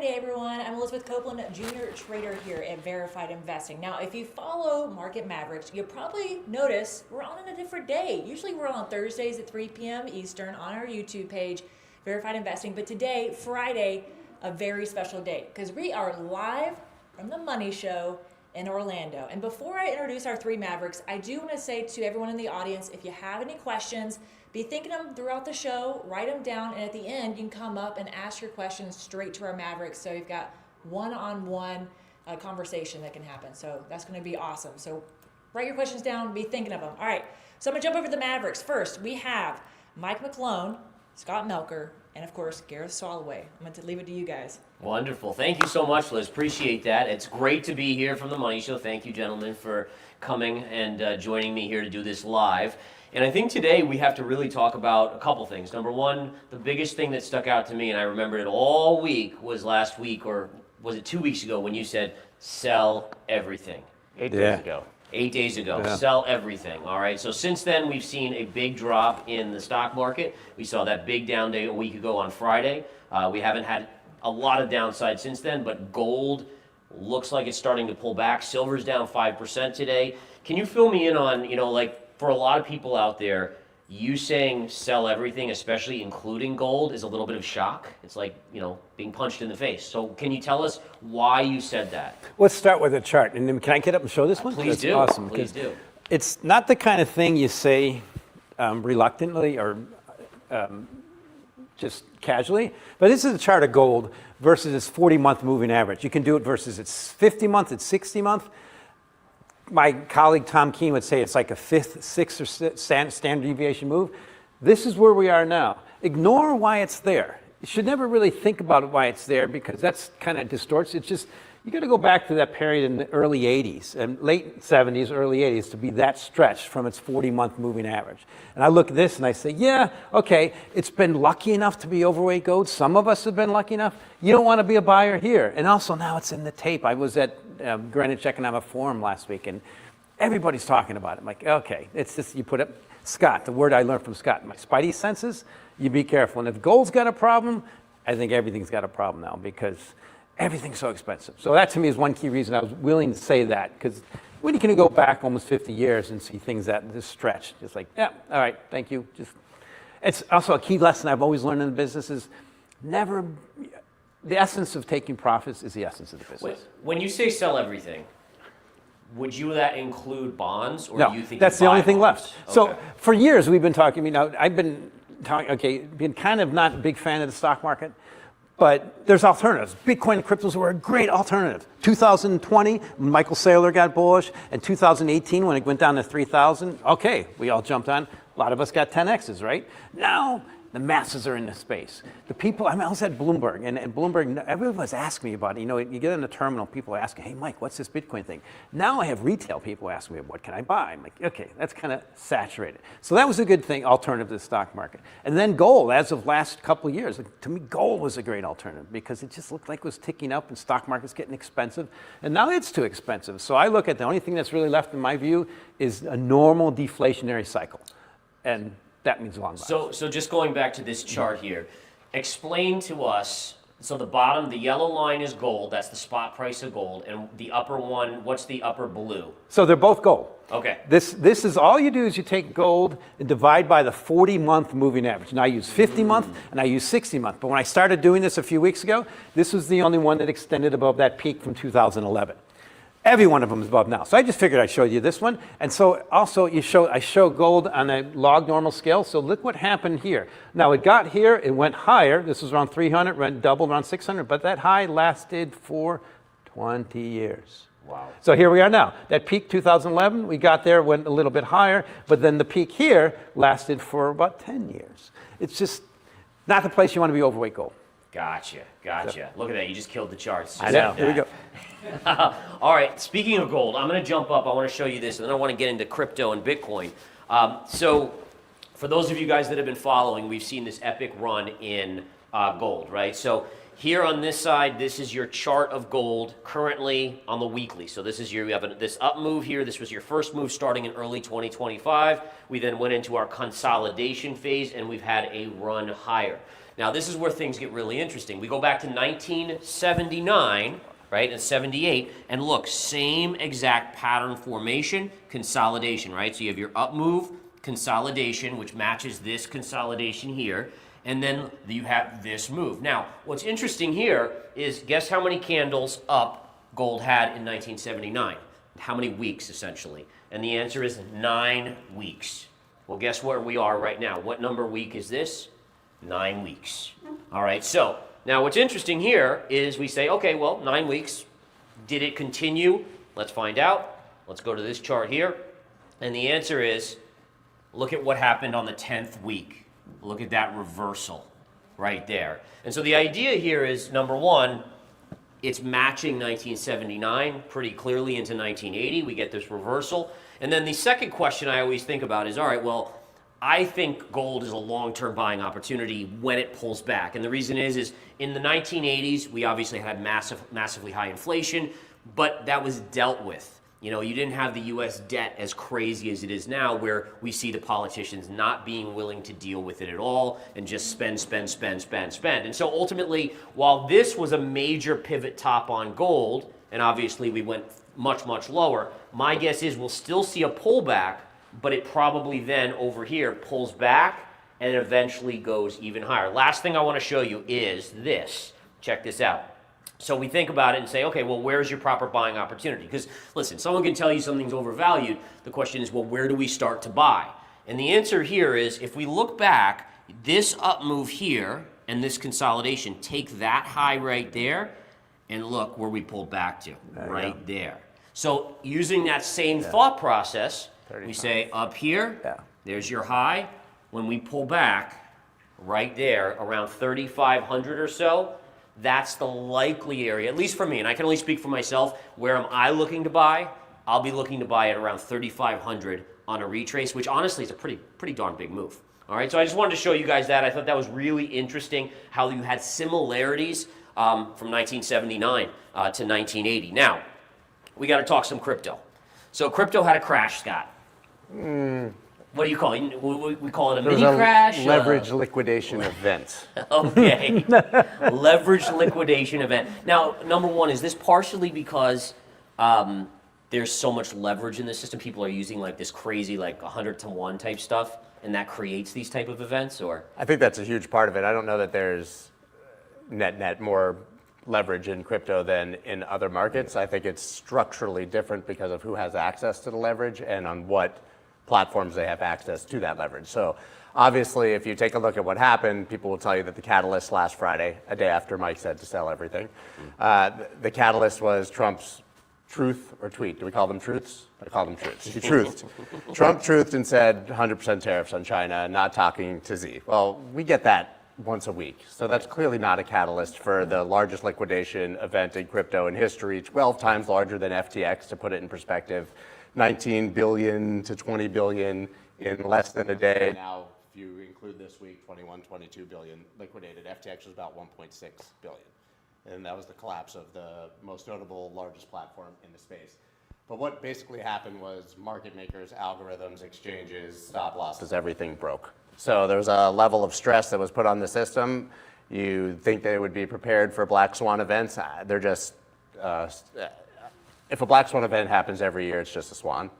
Friday, everyone. I'm Elizabeth Copeland, junior trader here at Verified Investing. Now, if you follow Market Mavericks, you'll probably notice we're on a different day. Usually we're on Thursdays at 3 p.m. Eastern on our YouTube page, Verified Investing. But today, Friday, a very special day because we are live from the Money Show in Orlando. And before I introduce our three Mavericks, I do want to say to everyone in the audience, if you have any questions, be thinking of them throughout the show, write them down, and at the end, you can come up and ask your questions straight to our Mavericks. So you've got one-on-one conversation that can happen. So that's going to be awesome. So write your questions down, be thinking of them. All right, so I'm going to jump over to the Mavericks. First, we have Mike McGlone, Scott Melker, and of course, Gareth Soloway. I'm going to leave it to you guys. Wonderful. Thank you so much, Liz. Appreciate that. It's great to be here from the Money Show. Thank you, gentlemen, for coming and joining me here to do this live. And I think today we have to really talk about a couple things. Number one, the biggest thing that stuck out to me, and I remembered it all week, was last week, or was it 2 weeks ago, when you said, sell everything. 8 days ago. 8 days ago, sell everything. All right, so since then we've seen a big drop in the stock market. We saw that big down day a week ago on Friday. We haven't had a lot of downside since then, but gold looks like it's starting to pull back. Silver's down 5% today. Can you fill me in on, like, for a lot of people out there, you saying sell everything, especially including gold, is a little bit of shock. It's like, being punched in the face. So can you tell us why you said that? Let's start with a chart. And then can I get up and show this one? Please That's do. Awesome. Please do. It's not the kind of thing you say reluctantly or just casually, but this is a chart of gold versus its 40-month moving average. You can do it versus its 50-month, its 60-month. My colleague Tom Keene would say it's like a fifth, sixth, or standard deviation move. This is where we are now. Ignore why it's there. You should never really think about why it's there because that's kind of distorts. It's just, you got to go back to that period in the early 80s and late 70s, early 80s to be that stretched from its 40-month moving average. And I look at this and I say, yeah, okay, it's been lucky enough to be overweight gold. Some of us have been lucky enough. You don't want to be a buyer here. And also now it's in the tape. I was at Greenwich Economic Forum last week and everybody's talking about it. I'm like, okay, it's just, you put it, Scott, the word I learned from Scott, my spidey senses, you be careful. And if gold's got a problem, I think everything's got a problem now because everything's so expensive. So that to me is one key reason I was willing to say that, because when you can go back almost 50 years and see things that this stretch, just like, yeah, all right, thank you. Just, it's also a key lesson I've always learned in the business is never, the essence of taking profits is the essence of the business. When you say sell everything, would you that include bonds, or no, do you think that's the only thing left? Okay. So for years we've been talking, I've been talking, been kind of not a big fan of the stock market, but there's alternatives. Bitcoin and cryptos were a great alternative. 2020, when Michael Saylor got bullish, and 2018 when it went down to 3,000, okay, we all jumped on. A lot of us got 10Xs, right? Now, the masses are in the space. The people, I was at Bloomberg, and Bloomberg, everyone was asking me about it. You get in the terminal, people are asking, hey, Mike, what's this Bitcoin thing? Now I have retail people asking me, what can I buy? I'm like, okay, that's kind of saturated. So that was a good thing, alternative to the stock market. And then gold, as of last couple of years, to me, gold was a great alternative because it just looked like it was ticking up and stock market's getting expensive. And now it's too expensive. So I look at the only thing that's really left in my view is a normal deflationary cycle. And that means long life. So just going back to this chart here, explain to us, so the bottom, the yellow line is gold, that's the spot price of gold, and the upper one, what's the upper blue? So they're both gold. Okay. This is all you do is you take gold and divide by the 40-month moving average. Now I use 50-month and I use 60-month, but when I started doing this a few weeks ago, this was the only one that extended above that peak from 2011. Every one of them is above now. So I just figured I'd show you this one. And so also I show gold on a log normal scale. So look what happened here. Now it got here, it went higher. This was around 300, went double around 600, but that high lasted for 20 years. Wow. So here we are now. That peak 2011, we got there, went a little bit higher, but then the peak here lasted for about 10 years. It's just not the place you want to be overweight gold. Gotcha. Look at that, you just killed the charts. I know, here we go. All right, speaking of gold, I'm going to jump up. I want to show you this, and then I want to get into crypto and Bitcoin. So for those of you guys that have been following, we've seen this epic run in gold, right? So here on this side, this is your chart of gold currently on the weekly. So this is you have this up move here. This was your first move starting in early 2025. We then went into our consolidation phase, and we've had a run higher. Now, this is where things get really interesting. We go back to 1979, right, and 78, and look, same exact pattern formation, consolidation, right? So you have your up move, consolidation, which matches this consolidation here, and then you have this move. Now, what's interesting here is guess how many candles up gold had in 1979? How many weeks, essentially? And the answer is 9 weeks. Well, guess where we are right now? What number week is this? 9 weeks. All right, so now what's interesting here is we say, okay, well, 9 weeks. Did it continue? Let's find out. Let's go to this chart here. And the answer is, look at what happened on the 10th week. Look at that reversal right there. And so the idea here is, number one, it's matching 1979 pretty clearly into 1980. We get this reversal. And then the second question I always think about is, all right, well, I think gold is a long-term buying opportunity when it pulls back. And the reason is in the 1980s, we obviously had massively high inflation, but that was dealt with. You know, you didn't have the U.S. debt as crazy as it is now, where we see the politicians not being willing to deal with it at all and just spend. And so ultimately, while this was a major pivot top on gold, and obviously we went much, much lower, my guess is we'll still see a pullback, but it probably then over here pulls back and eventually goes even higher. Last thing I want to show you is this. Check this out. So we think about it and say, okay, well, where's your proper buying opportunity? Because listen, someone can tell you something's overvalued. The question is, well, where do we start to buy? And the answer here is, if we look back, this up move here and this consolidation, take that high right there and look where we pulled back to, right there. So using that same thought process, we say up here, there's your high. When we pull back right there around 3,500 or so, that's the likely area, at least for me, and I can only speak for myself. Where am I looking to buy? I'll be looking to buy at around 3,500 on a retrace, which honestly is a pretty darn big move. All right, so I just wanted to show you guys that. I thought that was really interesting how you had similarities from 1979 to 1980. Now, we got to talk some crypto. So crypto had a crash, Scott. What do you call it? We call it a mini crash? Leverage liquidation event. Okay. Leverage liquidation event. Now, number one, is this partially because there's so much leverage in the system? People are using like this crazy, like 100 to 1 type stuff, and that creates these type of events, or? I think that's a huge part of it. I don't know that there's net more leverage in crypto than in other markets. I think it's structurally different because of who has access to the leverage and on what platforms they have access to that leverage. So obviously, if you take a look at what happened, people will tell you that the catalyst last Friday, a day after Mike said to sell everything, the catalyst was Trump's truth or tweet. Do we call them truths? I call them truths. He truthed. Trump truthed and said 100% tariffs on China, not talking to Z. Well, we get that once a week. So that's clearly not a catalyst for the largest liquidation event in crypto in history, 12 times larger than FTX, to put it in perspective. 19 billion to 20 billion in less than a day. Now, if you include this week, 21, 22 billion liquidated. FTX was about 1.6 billion. And that was the collapse of the most notable, largest platform in the space. But what basically happened was market makers, algorithms, exchanges, stop losses, everything broke. So there was a level of stress that was put on the system. You think they would be prepared for black swan events. They're just, if a black swan event happens every year, it's just a swan.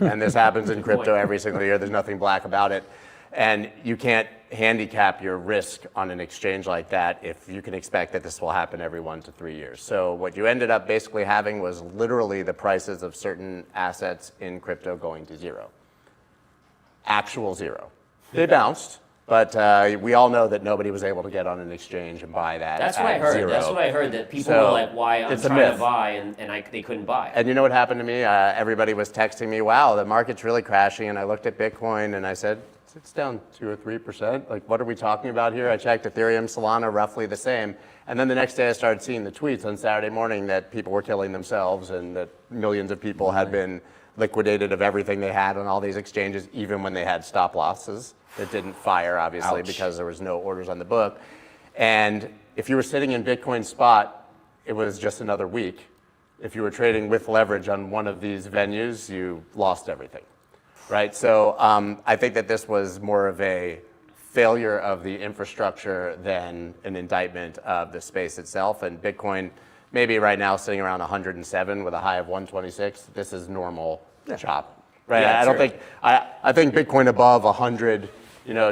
And this happens in crypto every single year. There's nothing black about it. And you can't handicap your risk on an exchange like that if you can expect that this will happen every 1 to 3 years. So what you ended up basically having was literally the prices of certain assets in crypto going to zero. Actual zero. They bounced, but we all know that nobody was able to get on an exchange and buy that. That's what I heard. Zero. That's what I heard, that people were like, why I'm trying to buy, and they couldn't buy. And you know what happened to me? Everybody was texting me, wow, the market's really crashing. And I looked at Bitcoin and I said, it's down 2 or 3%. Like, what are we talking about here? I checked Ethereum, Solana, roughly the same. And then the next day I started seeing the tweets on Saturday morning that people were killing themselves and that millions of people had been liquidated of everything they had on all these exchanges, even when they had stop losses that didn't fire, obviously, because there was no orders on the book. And if you were sitting in Bitcoin spot, it was just another week. If you were trading with leverage on one of these venues, you lost everything, right? So I think that this was more of a failure of the infrastructure than an indictment of the space itself. And Bitcoin, maybe right now sitting around 107 with a high of 126. This is normal chop, right? Yeah, I think Bitcoin above 100,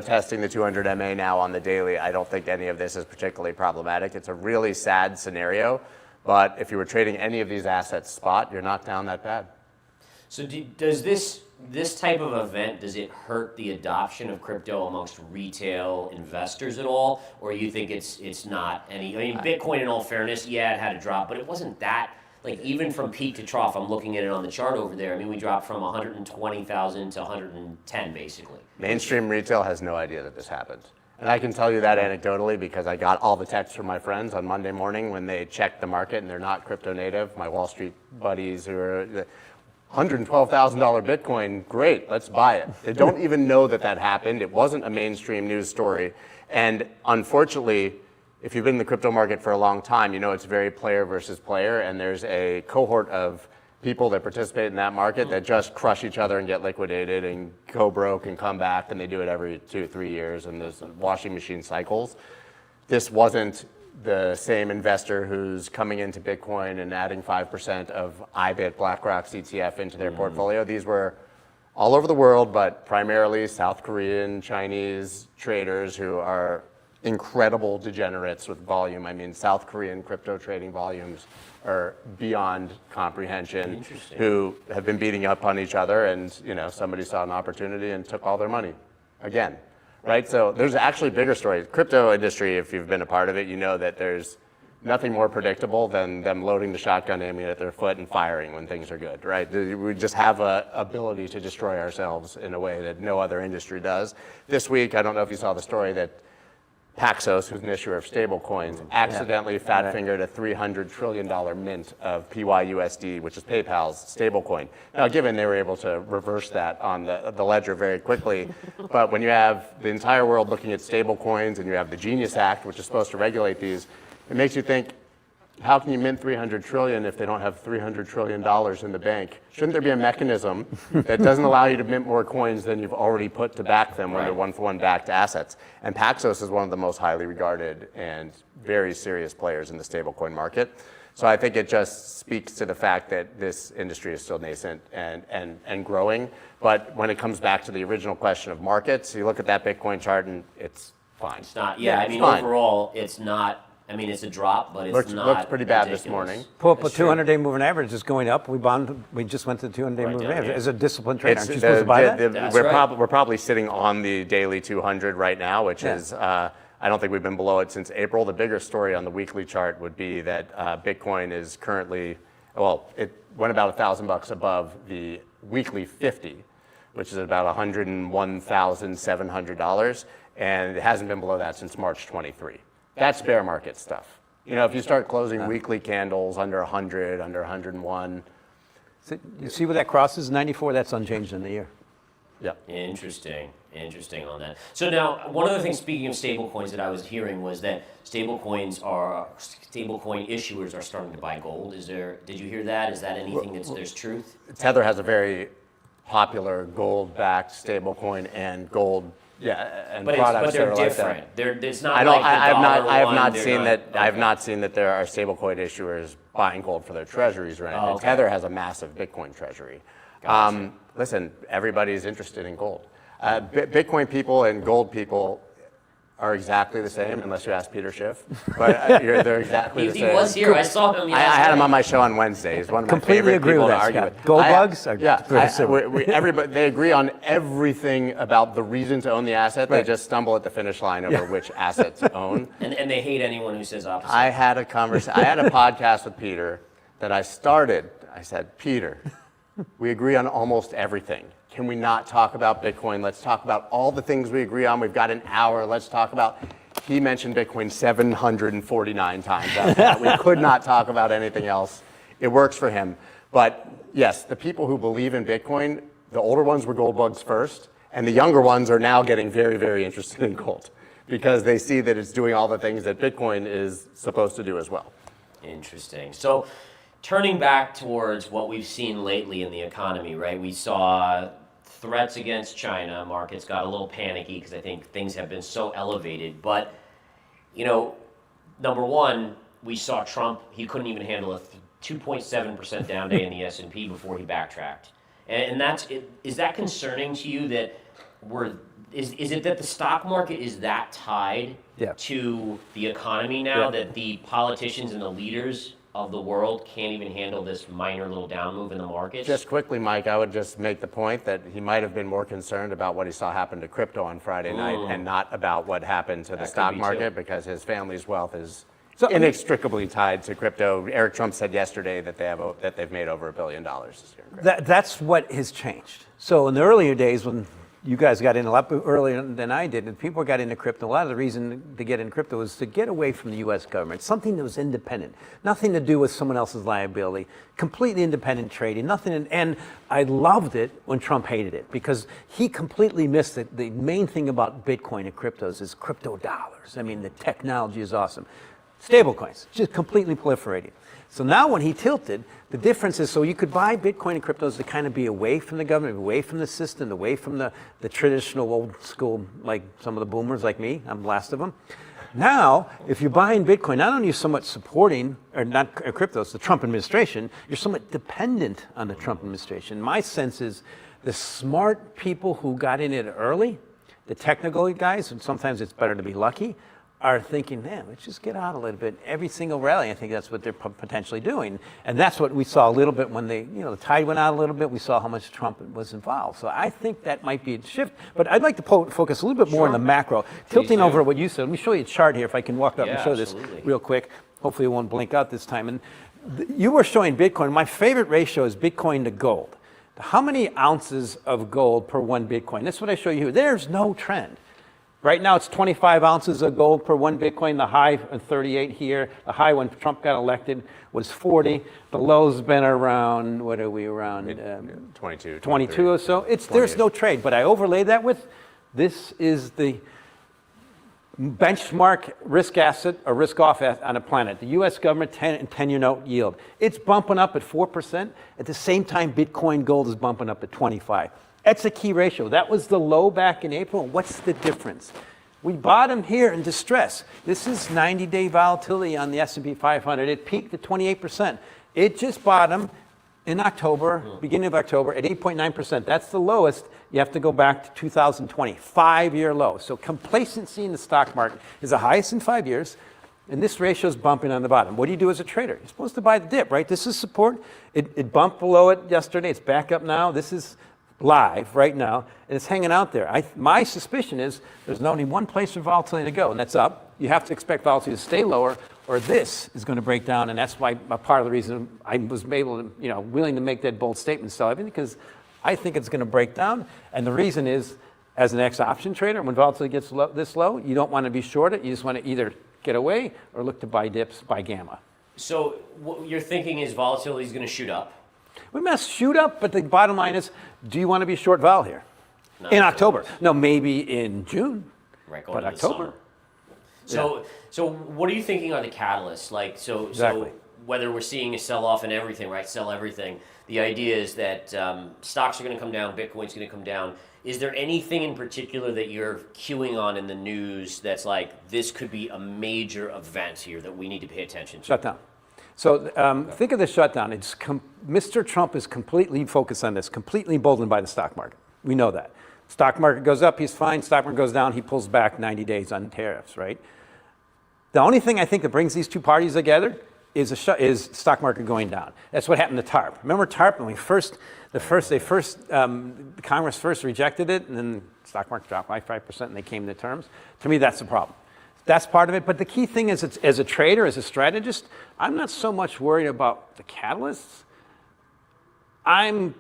testing the 200 MA now on the daily. I don't think any of this is particularly problematic. It's a really sad scenario, but if you were trading any of these assets spot, you're not down that bad. So does this type of event, does it hurt the adoption of crypto amongst retail investors at all? Or you think it's not any, Bitcoin in all fairness, yeah, it had a drop, but it wasn't that, like even from peak to trough, I'm looking at it on the chart over there. We dropped from 120,000 to 110 basically. Mainstream retail has no idea that this happened. And I can tell you that anecdotally because I got all the texts from my friends on Monday morning when they checked the market and they're not crypto native. My Wall Street buddies who are $112,000 Bitcoin, great, let's buy it. They don't even know that happened. It wasn't a mainstream news story. And unfortunately, if you've been in the crypto market for a long time, it's very player versus player. And there's a cohort of people that participate in that market that just crush each other and get liquidated and go broke and come back. And they do it every 2-3 years. And there's washing machine cycles. This wasn't the same investor who's coming into Bitcoin and adding 5% of IBIT, BlackRock's ETF into their portfolio. These were all over the world, but primarily South Korean, Chinese traders who are incredible degenerates with volume. South Korean crypto trading volumes are beyond comprehension, who have been beating up on each other and, somebody saw an opportunity and took all their money again. Right, so there's actually bigger stories. Crypto industry, if you've been a part of it, you know that there's nothing more predictable than them loading the shotgun, aiming at their foot, and firing when things are good, right? We just have an ability to destroy ourselves in a way that no other industry does. This week, I don't know if you saw the story that Paxos, who's an issuer of stable coins, accidentally fat-fingered a $300 trillion mint of PYUSD, which is PayPal's stable coin. Now, given they were able to reverse that on the ledger very quickly, but when you have the entire world looking at stable coins and you have the Genius Act, which is supposed to regulate these, it makes you think, how can you mint 300 trillion if they don't have $300 trillion in the bank? Shouldn't there be a mechanism that doesn't allow you to mint more coins than you've already put to back them when they're one-for-one backed assets? And Paxos is one of the most highly regarded and very serious players in the stablecoin market. So I think it just speaks to the fact that this industry is still nascent and growing. But when it comes back to the original question of markets, you look at that Bitcoin chart and it's fine. It's not, overall, it's not. It's a drop, but it's not. Looks pretty bad ridiculous. this morning. Pull up a 200-day moving average is going up. We just went to the 200-day moving average. As a disciplined trader, aren't you supposed to buy that? We're probably sitting on the daily 200 right now, which is, I don't think we've been below it since April. The bigger story on the weekly chart would be that Bitcoin is currently, it went about $1,000 above the weekly 50, which is about $101,700, and it hasn't been below that since March 23. That's bear market stuff. If you start closing weekly candles under 100, under 101. So you see where that crosses 94? That's unchanged in the year. Yeah. Interesting on that. So now, one of the things, speaking of stablecoins, that I was hearing was that stablecoin issuers are starting to buy gold. Did you hear that? Is that anything there's truth? Tether has a very popular gold-backed stablecoin and gold. And products but they're that are different. Like that. It's not I have Okay. not seen that there are stablecoin issuers buying gold for their treasuries or anything. Oh, okay. Tether has a massive Bitcoin treasury. Gotcha. Listen, everybody's interested in gold. Bitcoin people and gold people are exactly the same, unless you ask Peter Schiff. But they're exactly the same. He was here. I saw him. I had him on my show on Wednesday. He's one of my Completely favorite agree people with to that, argue Scott. with. Gold bugs? Everybody, they agree on everything about the reason to own the asset. They just stumble at the finish line over which asset to own. And they hate anyone who says opposite. I had a podcast with Peter that I started. I said, Peter, we agree on almost everything. Can we not talk about Bitcoin? Let's talk about all the things we agree on. We've got an hour. Let's talk about. He mentioned Bitcoin 749 times after that. We could not talk about anything else. It works for him. But yes, the people who believe in Bitcoin, the older ones were gold bugs first, and the younger ones are now getting very, very interested in gold because they see that it's doing all the things that Bitcoin is supposed to do as well. Interesting. So turning back towards what we've seen lately in the economy, right? We saw threats against China. Markets got a little panicky because I think things have been so elevated. But, number one, we saw Trump, he couldn't even handle a 2.7% down day in the S&P before he backtracked. And is that concerning to you that is it that the stock market is that tied to the economy now that the politicians and the leaders of the world can't even handle this minor little down move in the markets? Just quickly, Mike, I would just make the point that he might have been more concerned about what he saw happen to crypto on Friday night and not about what happened to the stock market because his family's wealth is inextricably tied to crypto. Eric Trump said yesterday that they've made over $1 billion this year in crypto. That's what has changed. So in the earlier days when you guys got in a lot earlier than I did, and people got into crypto, a lot of the reason to get into crypto was to get away from the U.S. government, something that was independent, nothing to do with someone else's liability, completely independent trading, nothing. And I loved it when Trump hated it because he completely missed it. The main thing about Bitcoin and cryptos is crypto dollars. I mean, the technology is awesome. Stablecoins, just completely proliferating. So now when he tilted, the difference is so you could buy Bitcoin and cryptos to kind of be away from the government, away from the system, away from the traditional old school, like some of the boomers like me, I'm the last of them. Now, if you're buying Bitcoin, not only are you somewhat supporting, or not cryptos, the Trump administration, you're somewhat dependent on the Trump administration. My sense is the smart people who got in it early, the technical guys, and sometimes it's better to be lucky, are thinking, man, let's just get out a little bit. Every single rally, I think that's what they're potentially doing. And that's what we saw a little bit when the tide went out a little bit. We saw how much Trump was involved. So I think that might be a shift. But I'd like to focus a little bit more on the macro. Tilting over what you said, let me show you a chart here if I can walk up and show this real quick. Hopefully it won't blink out this time. And you were showing Bitcoin. My favorite ratio is Bitcoin to gold. How many ounces of gold per one Bitcoin? That's what I show you here. There's no trend. Right now, it's 25 ounces of gold per one Bitcoin. The high, 38 here. The high when Trump got elected was 40. The low's been around, what are we around? 22 or so. There's no trade. But I overlay that with, this is the benchmark risk asset or risk off on a planet. The U.S. government 10-year note yield. It's bumping up at 4%. At the same time, Bitcoin gold is bumping up at 25. That's a key ratio. That was the low back in April. What's the difference? We bottomed here in distress. This is 90-day volatility on the S&P 500. It peaked at 28%. It just bottomed in October, beginning of October, at 8.9%. That's the lowest. You have to go back to 2020, 5-year low. So complacency in the stock market is the highest in 5 years. And this ratio is bumping on the bottom. What do you do as a trader? You're supposed to buy the dip, right? This is support. It bumped below it yesterday. It's back up now. This is live right now, and it's hanging out there. My suspicion is there's only one place for volatility to go, and that's up. You have to expect volatility to stay lower, or this is going to break down, and that's why part of the reason I was able to, willing to make that bold statement, sell everything, because I think it's going to break down. And the reason is, as an ex-option trader, when volatility gets this low, you don't want to be short it. You just want to either get away or look to buy dips, buy gamma. So what you're thinking is volatility is going to shoot up? We must shoot up, but the bottom line is, do you want to be short vol here? In October. No, maybe in June, right, but October. So what are you thinking are the catalysts? So whether we're seeing a sell-off in everything, right, sell everything, the idea is that stocks are going to come down, Bitcoin's going to come down. Is there anything in particular that you're queuing on in the news that's like, this could be a major event here that we need to pay attention to? Shutdown. So think of the shutdown. Mr. Trump is completely focused on this, completely emboldened by the stock market. We know that. Stock market goes up, he's fine. Stock market goes down, he pulls back 90 days on tariffs, right? The only thing I think that brings these two parties together is stock market going down. That's what happened to TARP. Remember TARP when Congress first rejected it, and then stock market dropped by 5%, and they came to terms. To me, that's the problem. That's part of it. But the key thing is, as a trader, as a strategist, I'm not so much worried about the catalysts. I'm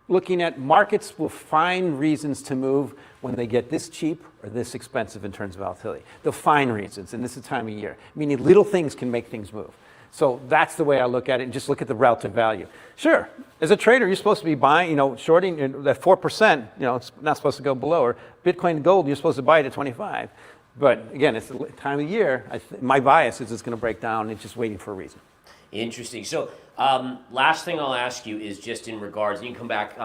looking at markets will find reasons to move when they get this cheap or this expensive in terms of volatility. They'll find reasons, and this is the time of year. Meaning little things can make things move. So that's the way I look at it, and just look at the relative value. Sure, as a trader, you're supposed to be buying, shorting that 4%, it's not supposed to go below, or Bitcoin and gold, you're supposed to buy it at 25. But again, it's the time of year. My bias is it's going to break down. It's just waiting for a reason. Interesting. So, last thing I'll ask you is just in regards, and you can come back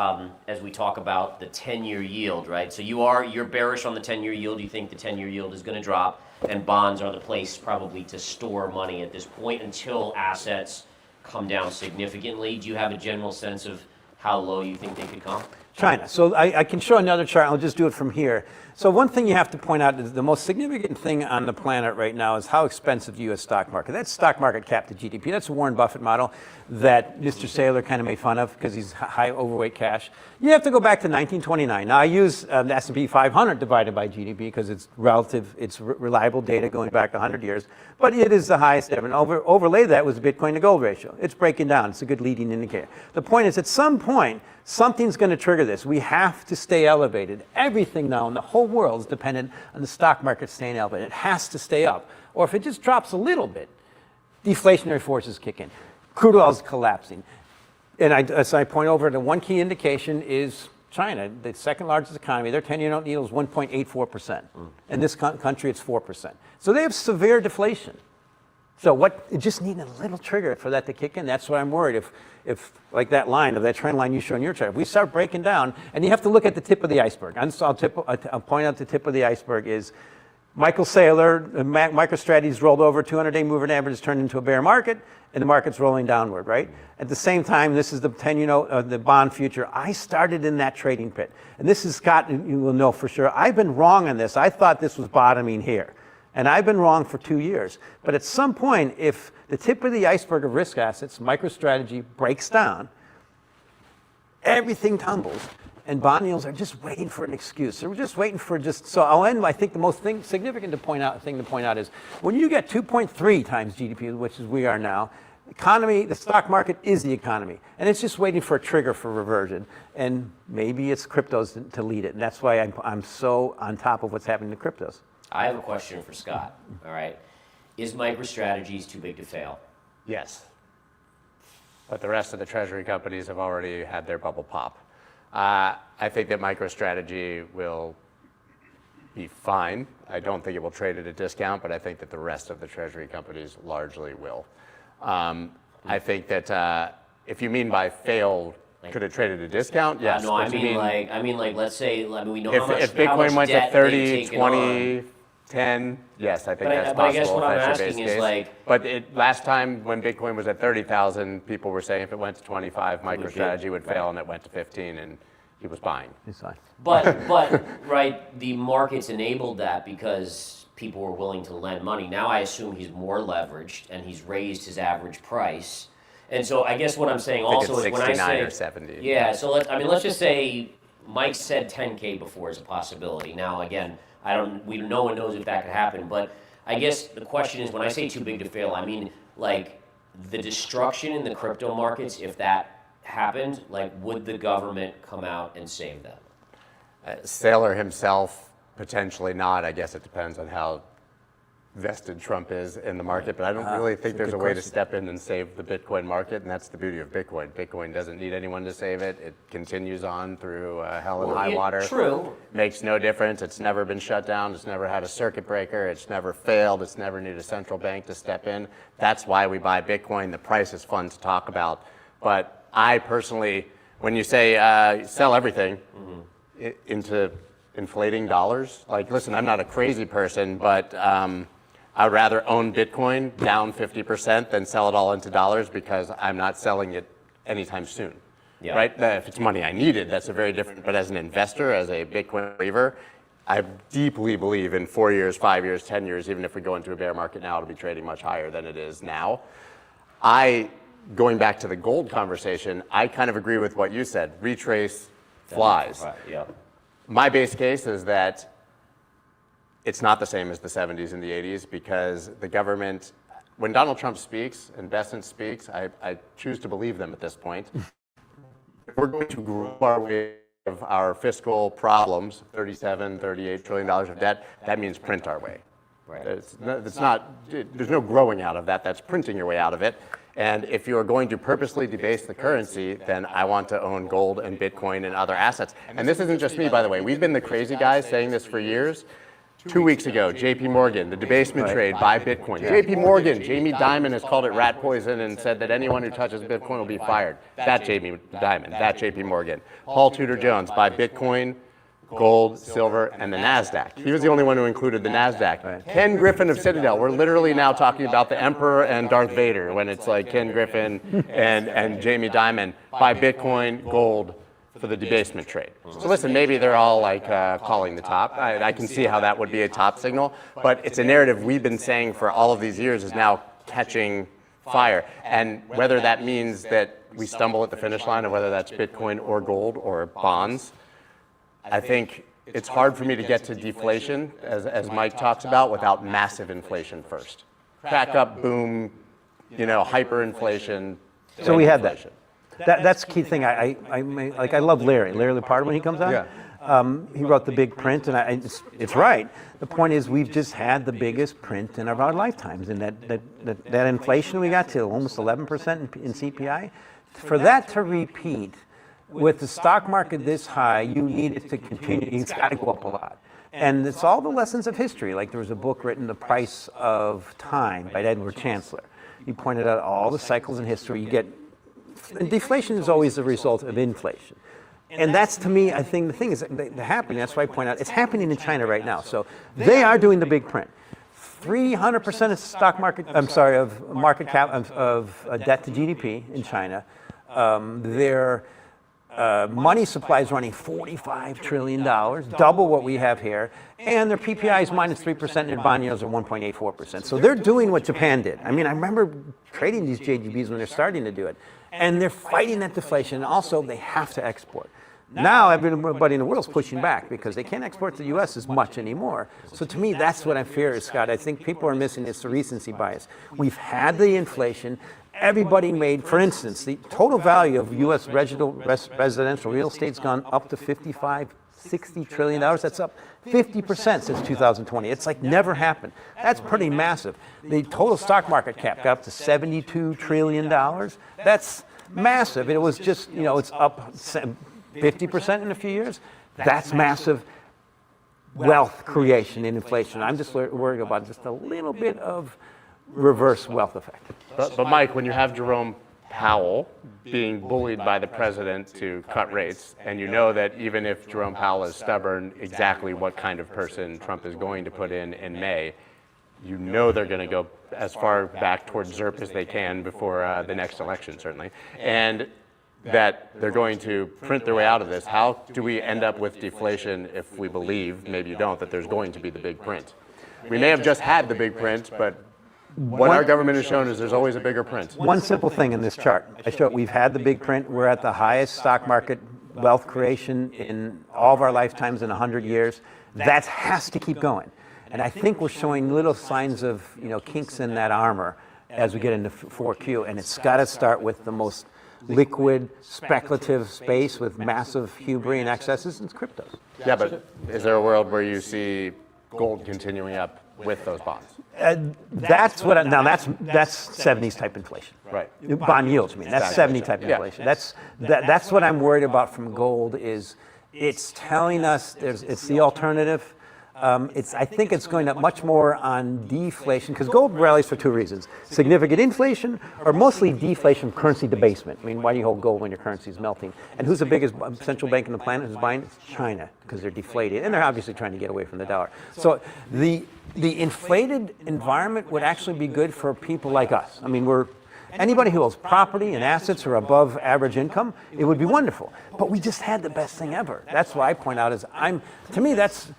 as we talk about the 10-year yield, right? So you're bearish on the 10-year yield. You think the 10-year yield is going to drop, and bonds are the place probably to store money at this point until assets come down significantly. Do you have a general sense of how low you think they could come? China. So I can show another chart. I'll just do it from here. So one thing you have to point out is the most significant thing on the planet right now is how expensive the U.S. stock market. That's stock market cap to GDP. That's a Warren Buffett model that Mr. Saylor kind of made fun of because he's high overweight cash. You have to go back to 1929. Now I use the S&P 500 divided by GDP because it's relative, it's reliable data going back 100 years, but it is the highest ever. And overlay that was the Bitcoin to gold ratio. It's breaking down. It's a good leading indicator. The point is at some point, something's going to trigger this. We have to stay elevated. Everything now in the whole world is dependent on the stock market staying elevated. It has to stay up. Or if it just drops a little bit, deflationary forces kick in. Crude oil is collapsing. And as I point over to one key indication is China, the second largest economy. Their 10-year note yield is 1.84%. In this country, it's 4%. So they have severe deflation. So it just needs a little trigger for that to kick in. That's why I'm worried. If like that line of that trend line you show in your chart, if we start breaking down, and you have to look at the tip of the iceberg. I'll point out the tip of the iceberg is Michael Saylor, MicroStrategy's rolled over, 200-day moving average has turned into a bear market, and the market's rolling downward, right? At the same time, this is the 10-year note, the bond future. I started in that trading pit. And this is Scott, you will know for sure. I've been wrong on this. I thought this was bottoming here. And I've been wrong for 2 years. But at some point, if the tip of the iceberg of risk assets, MicroStrategy, breaks down, everything tumbles, and bond yields are just waiting for an excuse. So we're just waiting for so I'll end, I think the most significant thing to point out is when you get 2.3 times GDP, which is we are now, the stock market is the economy. And it's just waiting for a trigger for reversion. And maybe it's cryptos to lead it. And that's why I'm so on top of what's happening to cryptos. I have a question for Scott. All right. Is MicroStrategy too big to fail? Yes. But the rest of the treasury companies have already had their bubble pop. I think that MicroStrategy will be fine. I don't think it will trade at a discount, but I think that the rest of the treasury companies largely will. I think that if you mean by fail, could it trade at a discount? Yes. No, I mean like let's say we know if Bitcoin went to 30, 20, 10, yes, I think that's possible. But I guess what I'm asking is But last time when Bitcoin was at 30,000, people were saying if it went to 25, MicroStrategy would fail, and it went to 15, and he was buying. He's fine. But right, the markets enabled that because people were willing to lend money. Now I assume he's more leveraged and he's raised his average price. And so I guess what I'm saying also is when I say or 70. Yeah, so let's just say Mike said 10K before as a possibility. Now again, no one knows if that could happen, but I guess the question is when I say too big to fail, I mean like the destruction in the crypto markets, if that happened, like would the government come out and save them? Saylor himself, potentially not. I guess it depends on how vested Trump is in the market, but I don't really think there's a way to step in and save the Bitcoin market, and that's the beauty of Bitcoin. Bitcoin doesn't need anyone to save it. It continues on through hell and high water. True. Makes no difference. It's never been shut down. It's never had a circuit breaker. It's never failed. It's never needed a central bank to step in. That's why we buy Bitcoin. The price is fun to talk about. But I personally, when you say sell everything into inflating dollars, like, listen, I'm not a crazy person, but I would rather own Bitcoin down 50% than sell it all into dollars because I'm not selling it anytime soon. Yeah. Right? If it's money I needed, that's a very different, but as an investor, as a Bitcoin believer, I deeply believe in 4 years, 5 years, 10 years, even if we go into a bear market now, it'll be trading much higher than it is now. Going back to the gold conversation, I kind of agree with what you said. Retrace flies. Right, yeah. My base case is that it's not the same as the 70s and the 80s because the government, when Donald Trump speaks and Bessent speaks, I choose to believe them at this point. If we're going to grow our way of our fiscal problems, $37, $38 trillion of debt, that means print our way. Right. There's no growing out of that. That's printing your way out of it. And if you are going to purposely debase the currency, then I want to own gold and Bitcoin and other assets. And this isn't just me, by the way. We've been the crazy guys saying this for years. 2 weeks ago, JP Morgan, the debasement trade, buy Bitcoin. JP Morgan, Jamie Dimon has called it rat poison and said that anyone who touches Bitcoin will be fired. That Jamie Dimon, that JP Morgan. Paul Tudor Jones, buy Bitcoin, gold, silver, and the NASDAQ. He was the only one who included the NASDAQ. Right. Ken Griffin of Citadel. We're literally now talking about the Emperor and Darth Vader when it's like Ken Griffin and Jamie Dimon buy Bitcoin, gold for the debasement trade. So listen, maybe they're all like calling the top. I can see how that would be a top signal, but it's a narrative we've been saying for all of these years is now catching fire. And whether that means that we stumble at the finish line, or whether that's Bitcoin or gold or bonds, I think it's hard for me to get to deflation, as Mike talks about, without massive inflation first. Crack up, boom, hyperinflation. So we had that. That's the key thing. I love Larry Lepard when he comes on. Yeah. He wrote the big print, and it's right. The point is we've just had the biggest print in our lifetimes, and that inflation we got to almost 11% in CPI. For that to repeat, with the stock market this high, you need it to continue. It's got to go up a lot. And it's all the lessons of history. Like there was a book written, The Price of Time, by Edward Chancellor. He pointed out all the cycles in history. And deflation is always the result of inflation. And that's, to me, I think the thing is happening. That's why I point out it's happening in China right now. So they are doing the big print. 300% of stock market, of market cap, of debt to GDP in China. Their money supply is running $45 trillion, double what we have here, and their PPI is minus 3%, and their bond yields are 1.84%. So they're doing what Japan did. I mean, I remember trading these JGBs when they're starting to do it, and they're fighting that deflation, and also they have to export. Now everybody in the world is pushing back because they can't export to the U.S. as much anymore. So to me, that's what I fear, Scott. I think people are missing this recency bias. We've had the inflation. Everybody made, for instance, the total value of U.S. residential real estate's gone up to $60 trillion. That's up 50% since 2020. It's like never happened. That's pretty massive. The total stock market cap got up to $72 trillion. That's massive. It was just, it's up 50% in a few years. That's massive wealth creation and inflation. I'm just worried about just a little bit of reverse wealth effect. But Mike, when you have Jerome Powell being bullied by the president to cut rates, and you know that even if Jerome Powell is stubborn, exactly what kind of person Trump is going to put in May, you know they're going to go as far back towards ZERP as they can before the next election, certainly, and that they're going to print their way out of this. How do we end up with deflation if we believe, maybe you don't, that there's going to be the big print? We may have just had the big print, but what our government has shown is there's always a bigger print. One simple thing in this chart. I showed we've had the big print. We're at the highest stock market wealth creation in all of our lifetimes in 100 years. That has to keep going. And I think we're showing little signs of kinks in that armor as we get into 4Q. And it's got to start with the most liquid, speculative space with massive hubris and excesses and cryptos. Yeah, but is there a world where you see gold continuing up with those bonds? That's what. That's 70s type inflation. Right. Bond yields. That's 70 type inflation. That's what I'm worried about from gold. Is it's telling us it's the alternative. I think it's going up much more on deflation because gold rallies for two reasons: significant inflation or mostly deflation, currency debasement. Why do you hold gold when your currency is melting? And who's the biggest central bank on the planet who's buying? It's China, because they're deflated, and they're obviously trying to get away from the dollar. So the inflated environment would actually be good for people like us. Anybody who owns property and assets are above average income, it would be wonderful. But we just had the best thing ever. That's why I point out to me that's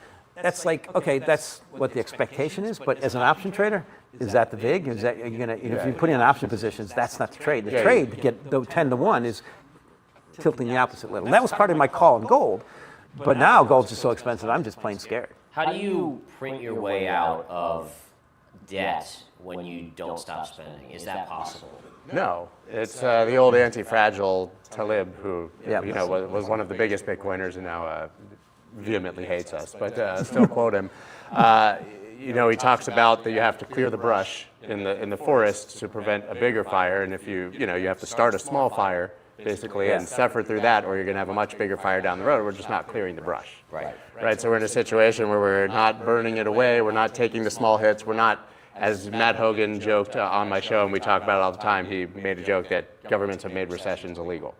like, okay, that's what the expectation is, but as an option trader, is that the VIG? Is that, if you put in option positions, that's not the trade. The trade to get the 10 to 1 is tilting the opposite little. And that was part of my call on gold, but now gold's just so expensive, I'm just plain scared. How do you print your way out of debt when you don't stop spending? Is that possible? No, it's the old anti-fragile Talib who was one of the biggest Bitcoiners and now vehemently hates us, but still quote him. He talks about that you have to clear the brush in the forest to prevent a bigger fire, and if you have to start a small fire basically, and suffer through that, or you're going to have a much bigger fire down the road. We're just not clearing the brush. Right. So we're in a situation where we're not burning it away. We're not taking the small hits. We're not, as Matt Hogan joked on my show, and we talk about it all the time, he made a joke that governments have made recessions illegal.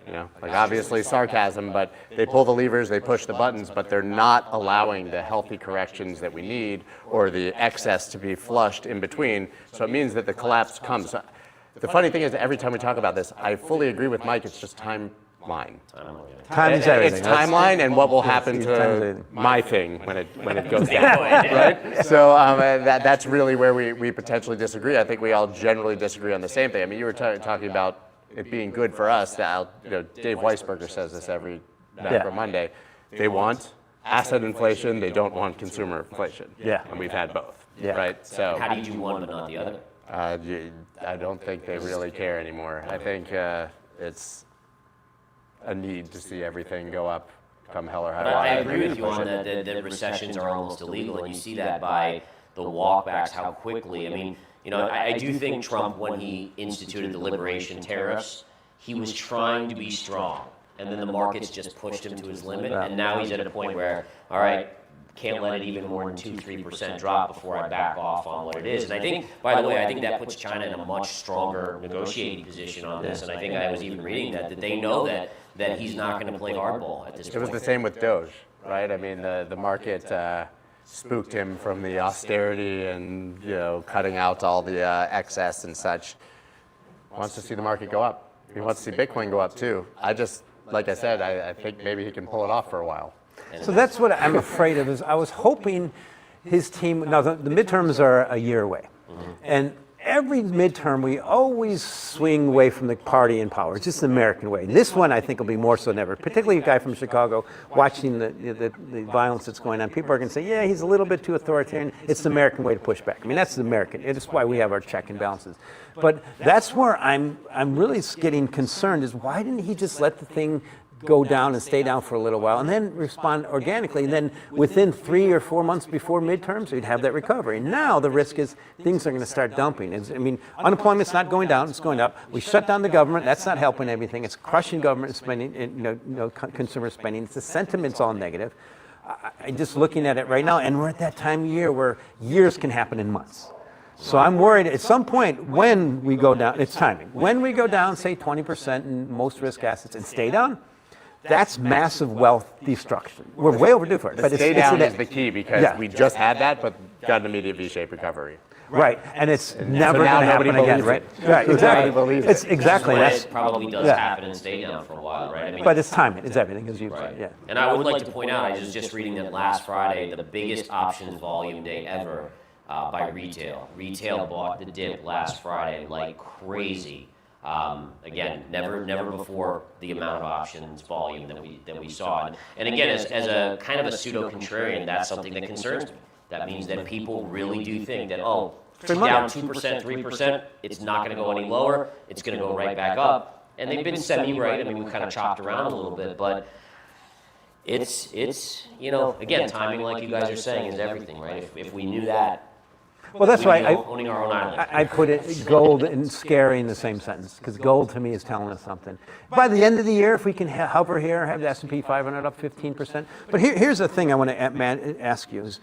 You know, like obviously sarcasm, but they pull the levers, they push the buttons, but they're not allowing the healthy corrections that we need or the excess to be flushed in between. So it means that the collapse comes. The funny thing is, every time we talk about this, I fully agree with Mike. It's just timeline. Time is everything. It's timeline and what will happen to my thing when it goes down, right? So that's really where we potentially disagree. I think we all generally disagree on the same thing. I mean, you were talking about it being good for us. Dave Weisberger says this every Macro Monday. They want asset inflation. They don't want consumer inflation. And we've had both, right? So How do you do one but not the other? I don't think they really care anymore. I think it's a need to see everything go up come hell or high water. I agree with you on that recessions are almost illegal, and you see that by the walkbacks, how quickly. I mean, I do think Trump, when he instituted the liberation tariffs, he was trying to be strong, and then the markets just pushed him to his limit, and now he's at a point where, all right, can't let it even more than 2-3% drop before I back off on what it is. And I think, by the way, I think that puts China in a much stronger negotiating position on this. And I think I was even reading that they know that he's not going to play hardball at this point. It was the same with Doge, right? I mean, the market spooked him from the austerity and cutting out all the excess and such. Wants to see the market go up. He wants to see Bitcoin go up too. Like I said, I think maybe he can pull it off for a while. So that's what I'm afraid of. Is I was hoping his team. Now the midterms are a year away, and every midterm we always swing away from the party in power. It's just the American way. This one I think will be more so than ever. Particularly a guy from Chicago watching the violence that's going on. People are going to say, yeah, he's a little bit too authoritarian. It's the American way to push back. I mean, that's the American. It's why we have our check and balances. But that's where I'm really getting concerned. Is why didn't he just let the thing go down and stay down for a little while and then respond organically, and then within 3 or 4 months before midterms you'd have that recovery. Now the risk is things are going to start dumping. I mean, unemployment's not going down, it's going up. We shut down the government, that's not helping everything. It's crushing government spending, consumer spending. It's the sentiment's all negative. I'm just looking at it right now, and we're at that time of year where years can happen in months. So I'm worried at some point when we go down, it's timing. When we go down, say 20% in most risk assets and stay down, that's massive wealth destruction. We're way overdue for it. But stay down is the key, because we just had that, but got an immediate V-shaped recovery. Right, and it's never going to happen again, right? Right, exactly. It's exactly it probably does happen and stay down for a while, right? I mean, but it's timing, it's everything, as you've said. Yeah. And I would like to point out, I was just reading that last Friday, the biggest options volume day ever by retail. Retail bought the dip last Friday like crazy. Again, never before the amount of options volume that we saw. And again, as a kind of a pseudo-contrarian, that's something that concerns me. That means that people really do think that, down 2%, 3%, it's not going to go any lower. It's going to go right back up. And they've been semi-right. I mean, we've kind of chopped around a little bit, but it's again, timing, like you guys are saying, is everything, right? If we knew that, well, that's why owning our own island. I put it gold and scary in the same sentence, because gold to me is telling us something. By the end of the year, if we can hover here, have the S&P 500 up 15%. But here's the thing I want to ask you is,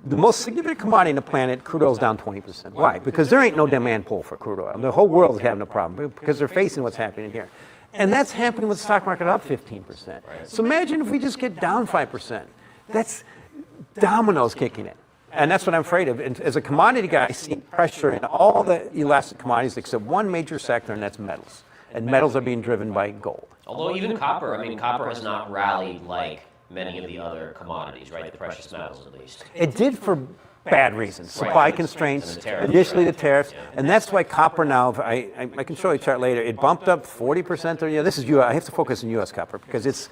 the most significant commodity on the planet, crude oil, is down 20%. Why? Because there ain't no demand pull for crude oil. The whole world is having a problem because they're facing what's happening here. And that's happening with the stock market up 15%. Right. So imagine if we just get down 5%. That's dominoes kicking in. And that's what I'm afraid of. And as a commodity guy, I see pressure in all the elastic commodities except one major sector, and that's metals. And metals are being driven by gold. Although even copper, copper has not rallied like many of the other commodities, right? The precious metals, at least. It did for bad reasons. Supply constraints, initially the tariffs, and that's why copper now, I can show you a chart later, it bumped up 40%. This is I have to focus on U.S. copper because it's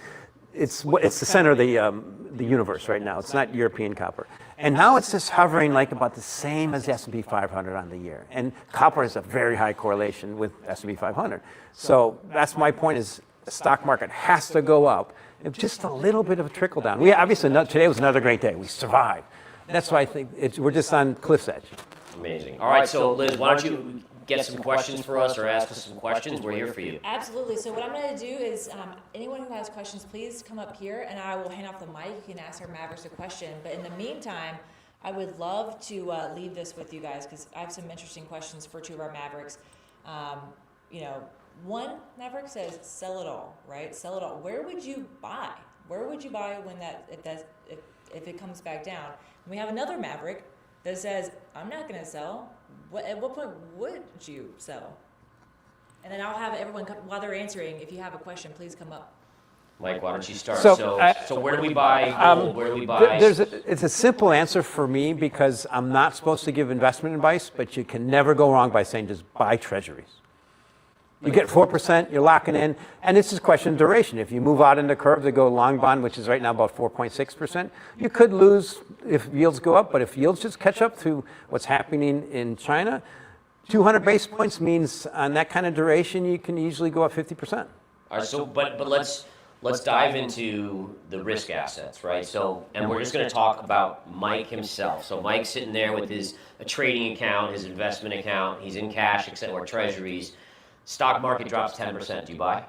the center of the universe right now. It's not European copper. And now it's just hovering like about the same as the S&P 500 on the year. And copper has a very high correlation with S&P 500. So that's my point, is the stock market has to go up. It's just a little bit of a trickle down. Today was another great day. We survived. That's why I think we're just on cliff's edge. Amazing. All right, so Liz, why don't you get some questions for us or ask us some questions, we're here for you. Absolutely. So what I'm going to do is, anyone who has questions, please come up here, and I will hand off the mic. You can ask our Mavericks a question. But in the meantime, I would love to leave this with you guys because I have some interesting questions for two of our Mavericks. One Maverick says, "Sell it all," right? Sell it all. Where would you buy? Where would you buy when if it comes back down? And we have another Maverick that says, "I'm not going to sell." At what point would you sell? And then I'll have everyone come, while they're answering. If you have a question, please come up. Mike, why don't you start? So where do we buy gold? Where do we buy? It's a simple answer for me because I'm not supposed to give investment advice, but you can never go wrong by saying just buy treasuries. You get 4%, you're locking in, and it's just a question of duration. If you move out in the curve to go long bond, which is right now about 4.6%, you could lose if yields go up, but if yields just catch up to what's happening in China, 200 basis points means on that kind of duration, you can easily go up 50%. All right, so but let's dive into the risk assets, right? So, and we're just going to talk about Mike himself. So Mike's sitting there with his trading account, his investment account, he's in cash, except or treasuries. Stock market drops 10%. Do you buy?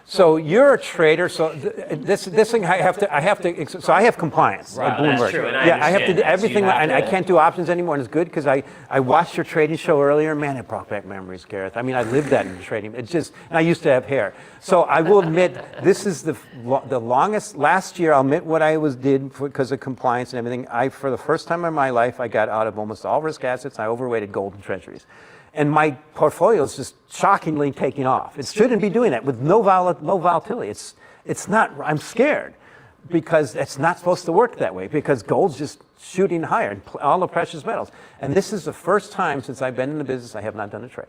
So you're a trader. So this thing I have to. So I have compliance at Bloomberg. That's true, and I have to do everything, and I to. can't do options anymore. And it's good because I watched your trading show earlier. Man, it brought back memories, Gareth. I mean, I lived that in trading. It's just, and I used to have hair. So I will admit, this is the longest. Last year, I'll admit what I did because of compliance and everything. For the first time in my life, I got out of almost all risk assets. I overweighted gold and treasuries. And my portfolio is just shockingly taking off. It shouldn't be doing that with no volatility. It's not. I'm scared because it's not supposed to work that way because gold's just shooting higher and all the precious metals. And this is the first time since I've been in the business I have not done a trade.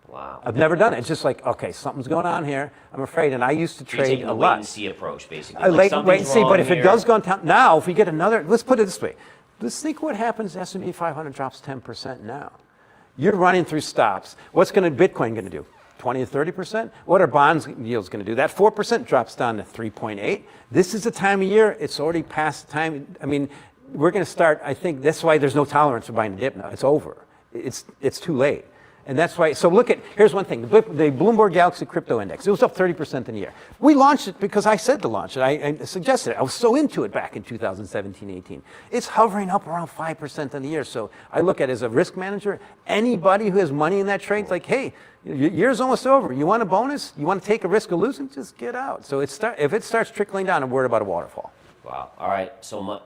Wow. I've never done it. It's just like, okay, something's going on here. I'm afraid. And I used to trade a lot. Wait and see approach, basically. Wait and see. But if it does go down now, if we get another, let's put it this way. Let's think what happens. S&P 500 drops 10% now. You're running through stops. What's Bitcoin going to do? 20 to 30%? What are bonds yields going to do? That 4% drops down to 3.8. This is the time of year. It's already past the time. I mean, we're going to start. I think that's why there's no tolerance for buying a dip now. It's over. It's too late. And that's why, so here's one thing, the Bloomberg Galaxy Crypto Index, it was up 30% in a year. We launched it because I said to launch it. I suggested it. I was so into it back in 2017, 18. It's hovering up around 5% in a year. So I look at it as a risk manager, anybody who has money in that trade, like, hey, your year's almost over. You want a bonus? You want to take a risk of losing? Just get out. So if it starts trickling down, I'm worried about a waterfall. Wow. All right. So,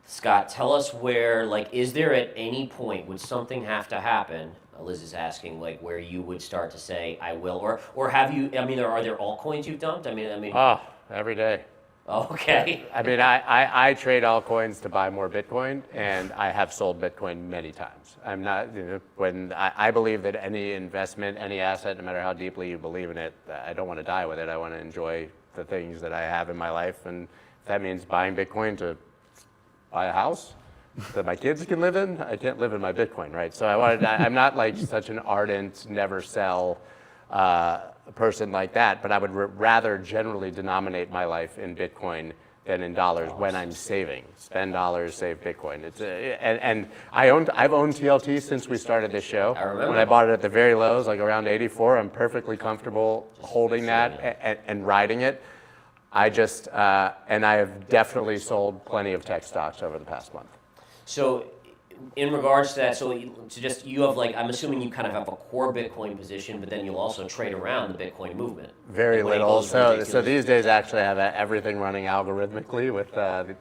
Scott, tell us where, is there at any point, would something have to happen? Liz is asking, where you would start to say, I will, or have you, are there altcoins you've dumped? Every day. Oh, okay. I trade altcoins to buy more Bitcoin, and I have sold Bitcoin many times. I'm not, when I believe that any investment, any asset, no matter how deeply you believe in it, I don't want to die with it. I want to enjoy the things that I have in my life, and if that means buying Bitcoin to buy a house that my kids can live in, I can't live in my Bitcoin, right? So I'm not like such an ardent, never sell person like that, but I would rather generally denominate my life in Bitcoin than in dollars when I'm saving. Spend dollars, save Bitcoin. And I've owned TLT since we started this show. I remember. When I bought it at the very lows, like around 84, I'm perfectly comfortable holding that and riding it. And I have definitely sold plenty of tech stocks over the past month. So, in regards to that, you have I'm assuming you kind of have a core Bitcoin position, but then you'll also trade around the Bitcoin movement. Very little. So these days, actually, I have everything running algorithmically with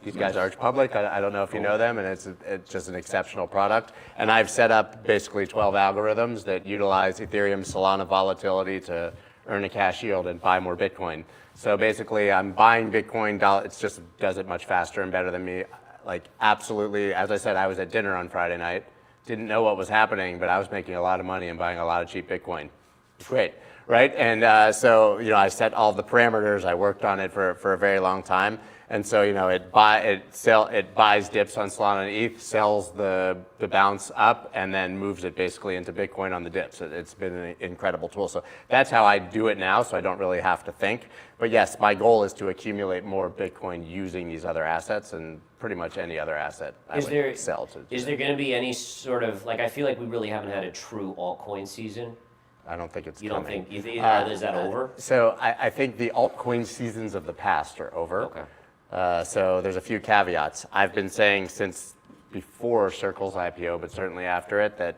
these guys, Arch Public. I don't know if you know them, and it's just an exceptional product. And I've set up basically 12 algorithms that utilize Ethereum, Solana volatility to earn a cash yield and buy more Bitcoin. So basically, I'm buying Bitcoin. It just does it much faster and better than me. Absolutely, as I said, I was at dinner on Friday night, didn't know what was happening, but I was making a lot of money and buying a lot of cheap Bitcoin. It's great, right? And so, I set all the parameters, I worked on it for a very long time, And so, it buys dips on Solana and ETH, sells the bounce up, and then moves it basically into Bitcoin on the dips. It's been an incredible tool. So that's how I do it now, so I don't really have to think. But yes, my goal is to accumulate more Bitcoin using these other assets, and pretty much any other asset I would sell to. Is there going to be any sort of, I feel like we really haven't had a true altcoin season. I don't think it's You coming. don't think, is that over? So I think the altcoin seasons of the past are over. Okay. So there's a few caveats. I've been saying since before Circle's IPO, but certainly after it, that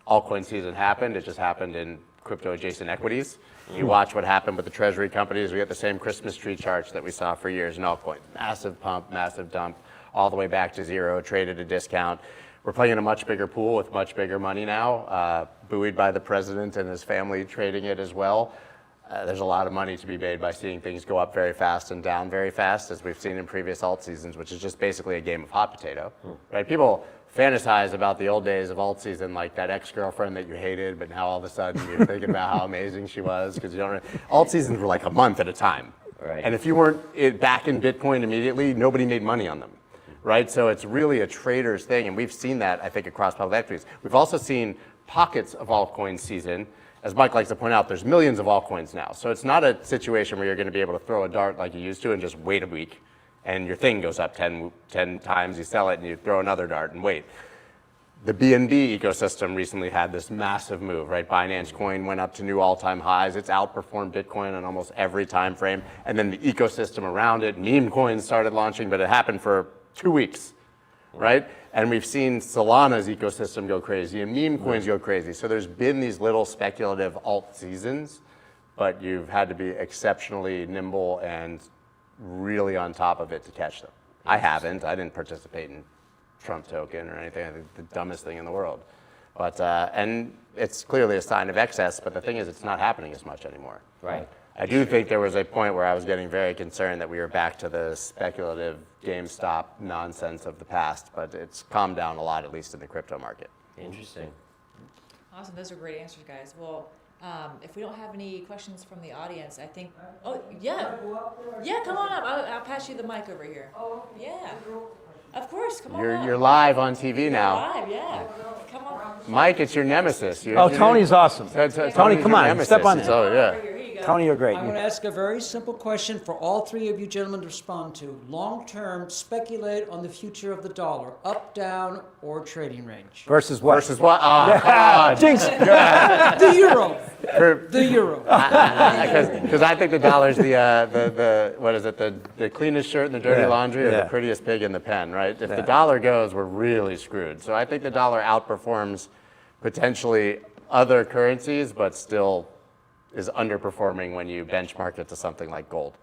altcoin season happened. It just happened in crypto adjacent equities. You watch what happened with the treasury companies. We get the same Christmas tree charts that we saw for years in altcoins. Massive pump, massive dump, all the way back to zero, traded at a discount. We're playing in a much bigger pool with much bigger money now, buoyed by the president and his family trading it as well. There's a lot of money to be made by seeing things go up very fast and down very fast, as we've seen in previous alt seasons, which is just basically a game of hot potato, right? People fantasize about the old days of alt season, like that ex-girlfriend that you hated, but now all of a sudden you're thinking about how amazing she was, because you don't. Alt seasons were like a month at a time, Right. and if you weren't back in Bitcoin immediately, nobody made money on them, right? So it's really a trader's thing, and we've seen that, I think, across public equities. We've also seen pockets of altcoin season. As Mike likes to point out, there's millions of altcoins now. So it's not a situation where you're going to be able to throw a dart like you used to and just wait a week and your thing goes up 10 times, you sell it and you throw another dart and wait. The BNB ecosystem recently had this massive move, right? Binance Coin went up to new all-time highs. It's outperformed Bitcoin on almost every time frame. And then the ecosystem around it, meme coins started launching, but it happened for 2 weeks, right? And we've seen Solana's ecosystem go crazy and meme coins go crazy. So there's been these little speculative alt seasons, but you've had to be exceptionally nimble and really on top of it to catch them. I haven't. I didn't participate in Trump token or anything. I think the dumbest thing in the world. But and it's clearly a sign of excess, but the thing is it's not happening as much anymore. Right. I do think there was a point where I was getting very concerned that we were back to the speculative GameStop nonsense of the past, but it's calmed down a lot, at least in the crypto market. Interesting. Awesome. Those are great answers, guys. Well, if we don't have any questions from the audience, I think. Oh, yeah. Yeah, come on up. I'll pass you the mic over here. Oh, yeah. Of course, come on up. You're live on TV now. Live, yeah. Come on. Mike, it's your nemesis. Tony's awesome. Tony, come on, step on it. Oh, yeah. Here you go. Tony, you're great. I'm going to ask a very simple question for all three of you gentlemen to respond to. Long-term, speculate on the future of the dollar, up, down, or trading range. Versus what? Versus what? Oh, God. Jinx. The euro. The euro. Because I think the dollar's the what is it, the cleanest shirt in the dirty laundry or the prettiest pig in the pen, right? If the dollar goes, we're really screwed. So I think the dollar outperforms potentially other currencies, but still is underperforming when you benchmark it to something like gold.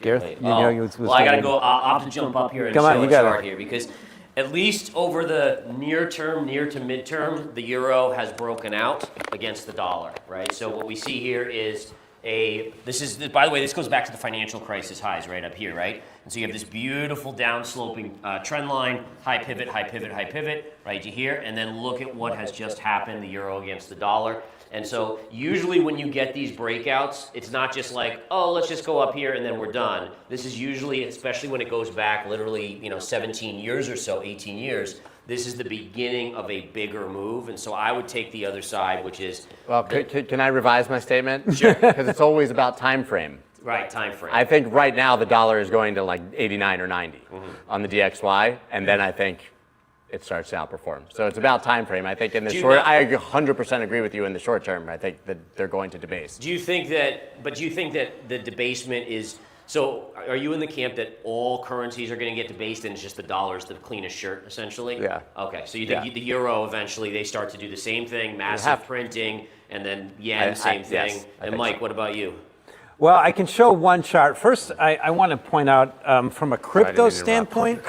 Gareth, Well, I got to go. I'll have to jump up here and Come on, show you a got it. chart here because at least over the near to midterm, the euro has broken out against the dollar, right? So what we see here is by the way, this goes back to the financial crisis highs right up here, right? And so you have this beautiful downsloping trend line, high pivot, high pivot, high pivot, right to here, and then look at what has just happened, the euro against the dollar. And so usually when you get these breakouts, it's not just like, oh, let's just go up here and then we're done. This is usually, especially when it goes back literally, 17 years or so, 18 years, this is the beginning of a bigger move. And so I would take the other side, which is... Well, can I revise my statement? Sure. Because it's always about time frame. Right, time frame. I think right now the dollar is going to like 89 or 90 on the DXY, and then I think it starts to outperform. So it's about time frame. I think in the short, I 100% agree with you in the short term. I think that they're going to debase. Do you think that the debasement is, so are you in the camp that all currencies are going to get debased and it's just the dollar's the cleanest shirt, essentially? Yeah. Okay, so you think the euro eventually, they start to do the same thing, massive printing, and then yen, same thing. Yes, and Mike, so. what about you? Well, I can show one chart. First, I want to point out from a crypto standpoint,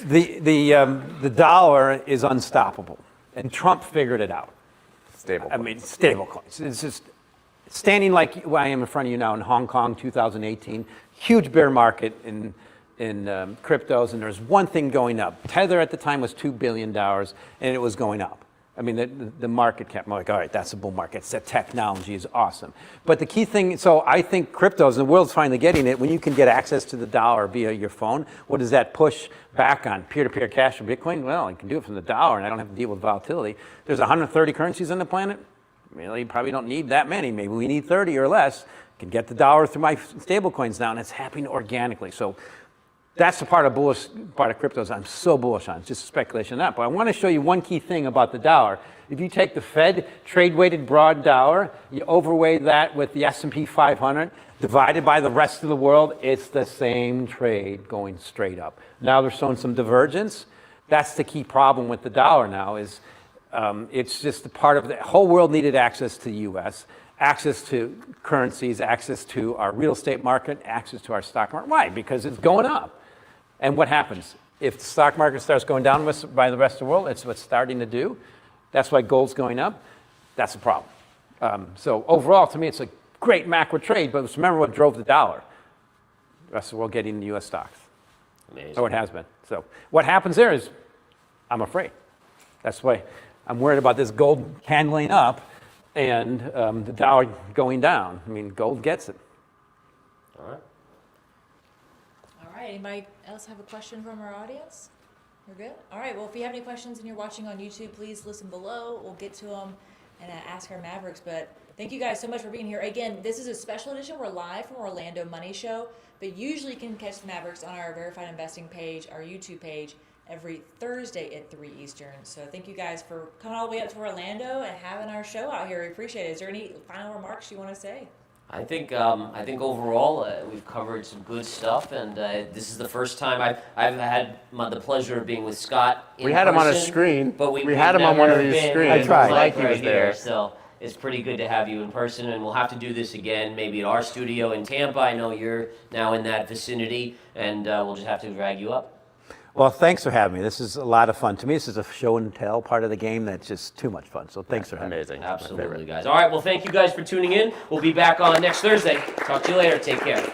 the dollar is unstoppable, and Trump figured it out. Stable. I mean, stable coins. It's just standing like I am in front of you now in Hong Kong, 2018. Huge bear market in cryptos, and there's one thing going up. Tether at the time was $2 billion, and it was going up. I mean, the market cap, I'm like, all right, that's a bull market. It's that technology is awesome. But the key thing, so I think cryptos, and the world's finally getting it, when you can get access to the dollar via your phone, what does that push back on? Peer-to-peer cash or Bitcoin? Well, I can do it from the dollar, and I don't have to deal with volatility. There's 130 currencies on the planet. Really, you probably don't need that many. Maybe we need 30 or less. I can get the dollar through my stable coins now, and it's happening organically. So that's the part of cryptos I'm so bullish on. It's just speculation on that. But I want to show you one key thing about the dollar. If you take the Fed trade-weighted broad dollar, you overweigh that with the S&P 500, divided by the rest of the world, it's the same trade going straight up. Now they're showing some divergence. That's the key problem with the dollar now is it's just a part of the whole world needed access to the U.S., access to currencies, access to our real estate market, access to our stock market. Why? Because it's going up. And what happens? If the stock market starts going down by the rest of the world, it's what's starting to do. That's why gold's going up. That's a problem. So overall, to me, it's a great macro trade, but let's remember what drove the dollar. The rest of the world getting the U.S. stocks. Amazing. So it has been. So what happens there is I'm afraid. That's why I'm worried about this gold handling up and the dollar going down. I mean, gold gets it. All right. All right, anybody else have a question from our audience? We're good? All right, well, if you have any questions and you're watching on YouTube, please listen below. We'll get to them and ask our Mavericks. But thank you guys so much for being here. Again, this is a special edition. We're live from Orlando Money Show, but usually you can catch the Mavericks on our Verified Investing page, our YouTube page, every Thursday at 3 Eastern. So thank you guys for coming all the way up to Orlando and having our show out here. We appreciate it. Is there any final remarks you want to say? I think overall we've covered some good stuff, and this is the first time I've had the pleasure of being with Scott. We had him on a screen, but we had him on one of these screens. I tried. Like he was there. Here, so it's pretty good to have you in person, and we'll have to do this again, maybe at our studio in Tampa. I know you're now in that vicinity, and we'll just have to drag you up. Well, thanks for having me. This is a lot of fun. To me, this is a show and tell part of the game that's just too much fun. So thanks for having me. Amazing. Absolutely, guys. All right, well, thank you guys for tuning in. We'll be back on next Thursday. Talk to you later. Take care.